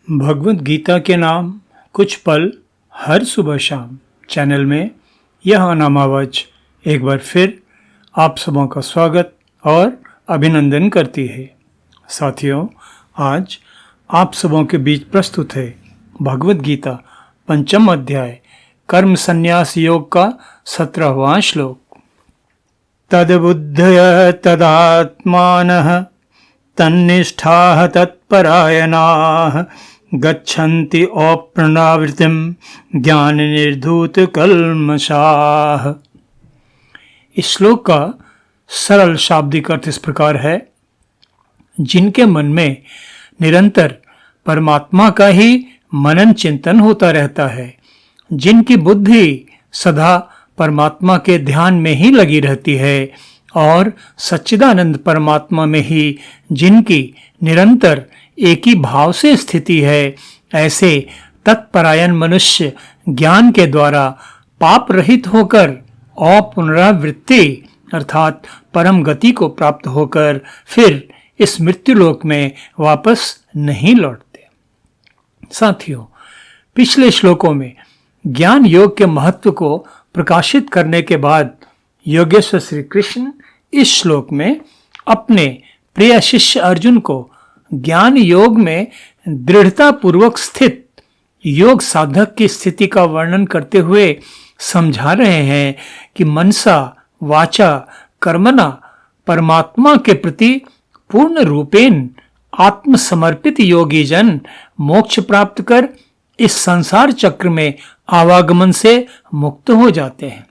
भगवत गीता के नाम कुछ पल हर सुबह शाम चैनल में यह अनामावज एक बार फिर आप सबों का स्वागत और अभिनंदन करती है। साथियों, आज आप सबों के बीच प्रस्तुत है भगवत गीता पंचम अध्याय कर्म संन्यास योग का 17वां श्लोक। तद्बुद्धय तदात्मानः तन्निष्ठाः तत्परायणाः गच्छन्ति अप्रणावृतिम ज्ञान निर्धूत कल्मषाः। इस श्लोक का सरल शाब्दिक अर्थ इस प्रकार है: जिनके मन में निरंतर परमात्मा का ही मनन चिंतन होता रहता है, जिनकी बुद्धि सदा परमात्मा के ध्यान में ही लगी रहती है और सच्चिदानंद परमात्मा में ही जिनकी निरंतर एक ही भाव से स्थिति है, ऐसे तत्परायण मनुष्य ज्ञान के द्वारा पाप रहित होकर अपुनरावृत्ति अर्थात परम गति को प्राप्त होकर फिर इस मृत्युलोक में वापस नहीं लौटते। साथियों, पिछले श्लोकों में ज्ञान योग के महत्व को प्रकाशित करने के बाद योगेश्वर श्री कृष्ण इस श्लोक में अपने प्रिय शिष्य अर्जुन को ज्ञान योग में दृढ़ता पूर्वक स्थित योग साधक की स्थिति का वर्णन करते हुए समझा रहे हैं कि मनसा वाचा कर्मणा परमात्मा के प्रति पूर्ण रूपेण आत्मसमर्पित योगी जन मोक्ष प्राप्त कर इस संसार चक्र में आवागमन से मुक्त हो जाते हैं।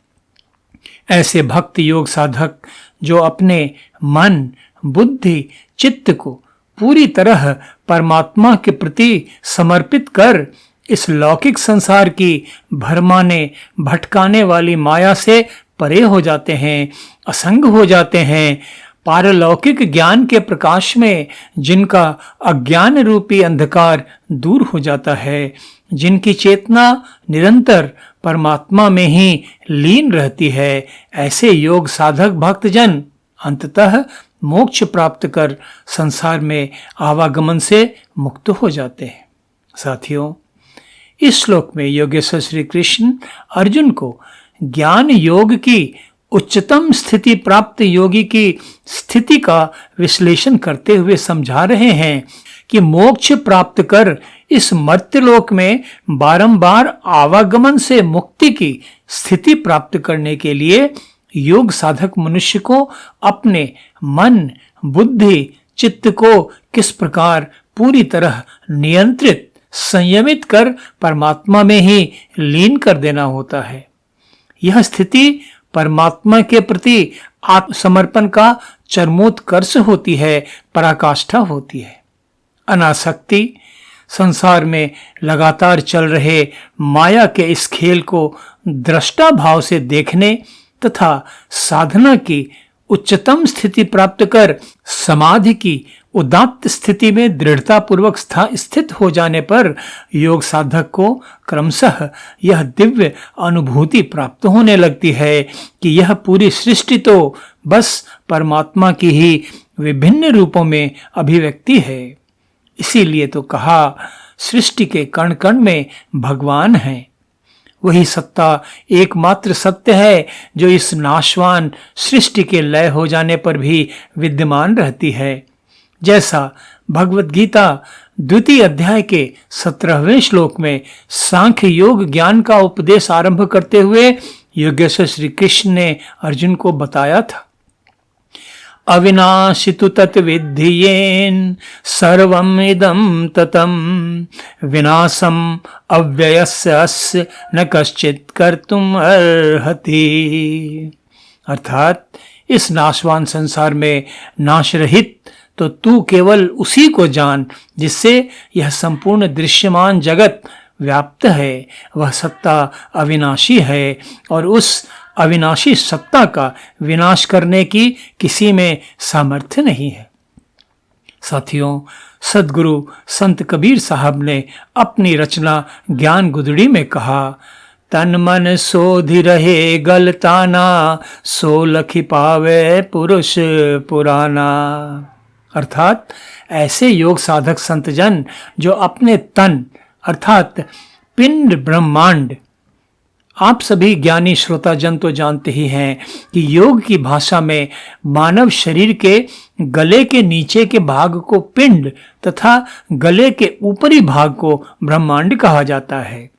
ऐसे भक्त योग साधक जो अपने मन, बुद्धि, चित्त को पूरी तरह परमात्मा के प्रति समर्पित कर इस लौकिक संसार की भरमाने भटकाने वाली माया से परे हो जाते हैं, असंग हो जाते हैं, पारलौकिक ज्ञान के प्रकाश में जिनका अज्ञान रूपी अंधकार दूर हो जाता है, जिनकी चेतना निरंतर परमात्मा में ही लीन रहती है, ऐसे योग साधक भक्तजन अंततः मोक्ष प्राप्त कर संसार में आवागमन से मुक्त हो जाते हैं। साथियों, इस श्लोक में योगेश्वर श्री कृष्ण अर्जुन को ज्ञान योग की उच्चतम स्थिति प्राप्त योगी की स्थिति का विश्लेषण करते हुए समझा रहे हैं कि मोक्ष प्राप्त कर इस मर्त्यलोक में बारंबार आवागमन से मुक्ति की स्थिति प्राप्त करने के लिए योग साधक मनुष्य को अपने मन, बुद्धि, चित्त को किस प्रकार पूरी तरह नियंत्रित, संयमित कर परमात्मा में ही लीन कर देना होता है। यह स्थिति परमात्मा के प्रति आत्मसमर्पण का चरमोत्कर्ष होती है, पराकाष्ठा होती है। अनासक्ति संसार में लगातार चल रहे माया के इस खेल को दृष्टा भाव से देखने तथा साधना की उच्चतम स्थिति प्राप्त कर समाधि की उदात्त स्थिति में दृढ़ता पूर्वक स्थित हो जाने पर योग साधक को क्रमशः यह दिव्य अनुभूति प्राप्त होने लगती है कि यह पूरी सृष्टि तो बस परमात्मा की ही विभिन्न रूपों में अभिव्यक्ति है। इसीलिए तो कहा, सृष्टि के कण कण में भगवान है। वही सत्ता एकमात्र सत्य है जो इस नाशवान सृष्टि के लय हो जाने पर भी विद्यमान रहती है। जैसा भगवत गीता द्वितीय अध्याय के 17वें श्लोक में सांख्य योग ज्ञान का उपदेश आरंभ करते हुए योगेश्वर श्री कृष्ण ने अर्जुन को बताया था, अविनाशी तु तत् विद्धियेन सर्वम इदं ततम विनाशम अव्ययस्य अस्य न कश्चित् कर्तुम अर्हति। अर्थात इस नाशवान संसार में नाश रहित तो तू केवल उसी को जान जिससे यह संपूर्ण दृश्यमान जगत व्याप्त है। वह सत्ता अविनाशी है और उस अविनाशी सत्ता का विनाश करने की किसी में सामर्थ्य नहीं है। साथियों, सदगुरु संत कबीर साहब ने अपनी रचना ज्ञान गुदड़ी में कहा, तन मन सोधि रहे गलताना, सो लखि पावे पुरुष पुराना। अर्थात ऐसे योग साधक संतजन जो अपने तन अर्थात पिंड ब्रह्मांड, आप सभी ज्ञानी श्रोताजन तो जानते ही हैं कि योग की भाषा में मानव शरीर के गले के नीचे के भाग को पिंड तथा गले के ऊपरी भाग को ब्रह्मांड कहा जाता है।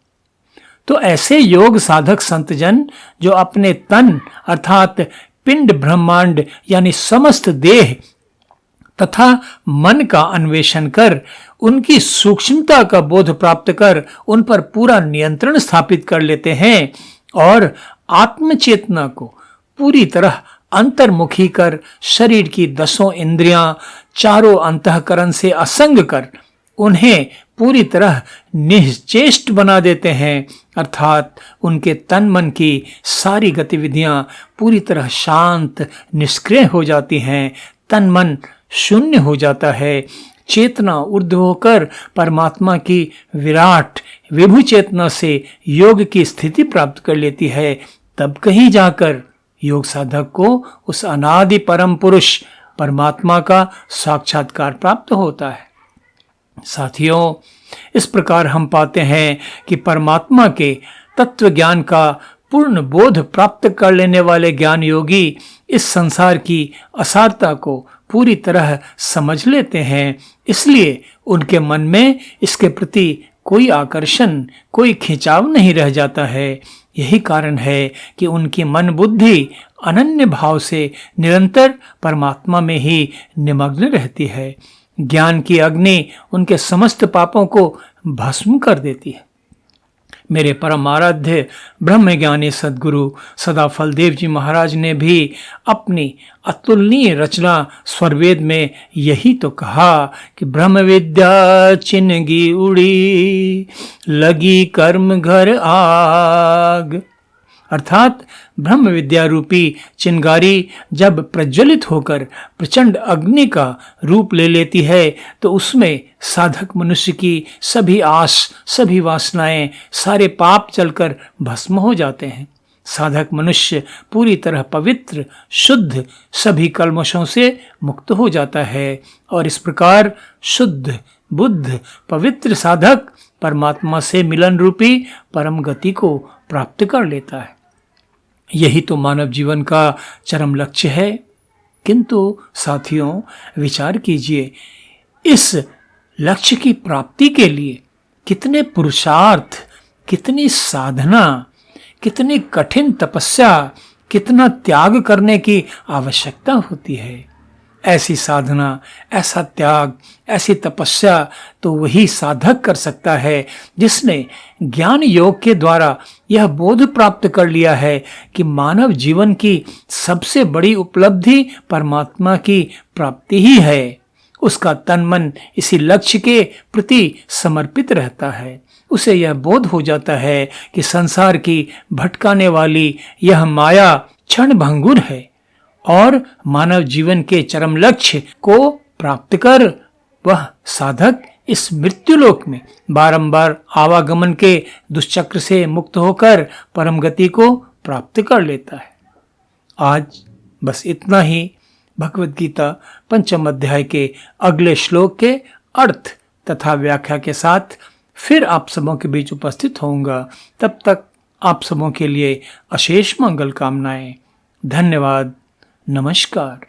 तो ऐसे योग साधक संतजन जो अपने तन अर्थात पिंड ब्रह्मांड यानी समस्त देह तथा मन का अन्वेषण कर उनकी सूक्ष्मता का बोध प्राप्त कर उन पर पूरा नियंत्रण स्थापित कर लेते हैं और आत्मचेतना को पूरी तरह अंतर्मुखी कर शरीर की 10 इंद्रियां चारों अंतःकरण से असंग कर उन्हें पूरी तरह निश्चेष्ट बना देते हैं, अर्थात उनके तन मन की सारी गतिविधियां पूरी तरह शांत निष्क्रिय हो जाती हैं, तन मन शून्य हो जाता है, चेतना ऊर्ध्व होकर परमात्मा की विराट विभु चेतना से योग की स्थिति प्राप्त कर लेती है। तब कहीं जाकर योग साधक को उस अनादि परम पुरुष परमात्मा का साक्षात्कार प्राप्त होता है। साथियों, इस प्रकार हम पाते हैं कि परमात्मा के तत्व ज्ञान का पूर्ण बोध प्राप्त कर लेने वाले ज्ञान योगी इस संसार की असारता को पूरी तरह समझ लेते हैं, इसलिए उनके मन में इसके प्रति कोई आकर्षण, कोई खिंचाव नहीं रह जाता है। यही कारण है कि उनकी मन बुद्धि अनन्य भाव से निरंतर परमात्मा में ही निमग्न रहती है। ज्ञान की अग्नि उनके समस्त पापों को भस्म कर देती है। मेरे परम आराध्य ब्रह्मज्ञानी सद्गुरु सदाफल देव जी महाराज ने भी अपनी अतुलनीय रचना स्वरवेद में यही तो कहा कि ब्रह्म विद्या चिनगी उड़ी लगी कर्म घर आग, अर्थात ब्रह्म विद्या रूपी चिंगारी जब प्रज्वलित होकर प्रचंड अग्नि का रूप ले लेती है तो उसमें साधक मनुष्य की सभी आस, सभी वासनाएं, सारे पाप जलकर भस्म हो जाते हैं। साधक मनुष्य पूरी तरह पवित्र, शुद्ध, सभी कल्मशों से मुक्त हो जाता है और इस प्रकार शुद्ध, बुद्ध, पवित्र साधक परमात्मा से मिलन रूपी परम गति को प्राप्त कर लेता है। यही तो मानव जीवन का चरम लक्ष्य है। किंतु साथियों, विचार कीजिए, इस लक्ष्य की प्राप्ति के लिए कितने पुरुषार्थ, कितनी साधना, कितनी कठिन तपस्या, कितना त्याग करने की आवश्यकता होती है। ऐसी साधना, ऐसा त्याग, ऐसी तपस्या तो वही साधक कर सकता है जिसने ज्ञान योग के द्वारा यह बोध प्राप्त कर लिया है कि मानव जीवन की सबसे बड़ी उपलब्धि परमात्मा की प्राप्ति ही है। उसका तन मन इसी लक्ष्य के प्रति समर्पित रहता है। उसे यह बोध हो जाता है कि संसार की भटकाने वाली यह माया क्षण भंगुर है और मानव जीवन के चरम लक्ष्य को प्राप्त कर वह साधक इस मृत्युलोक में बारंबार आवागमन के दुष्चक्र से मुक्त होकर परम गति को प्राप्त कर लेता है। आज बस इतना ही। भगवद गीता पंचम अध्याय के अगले श्लोक के अर्थ तथा व्याख्या के साथ फिर आप सबों के बीच उपस्थित होऊंगा। तब तक आप सबों के लिए अशेष मंगल कामनाएं। धन्यवाद। नमस्कार।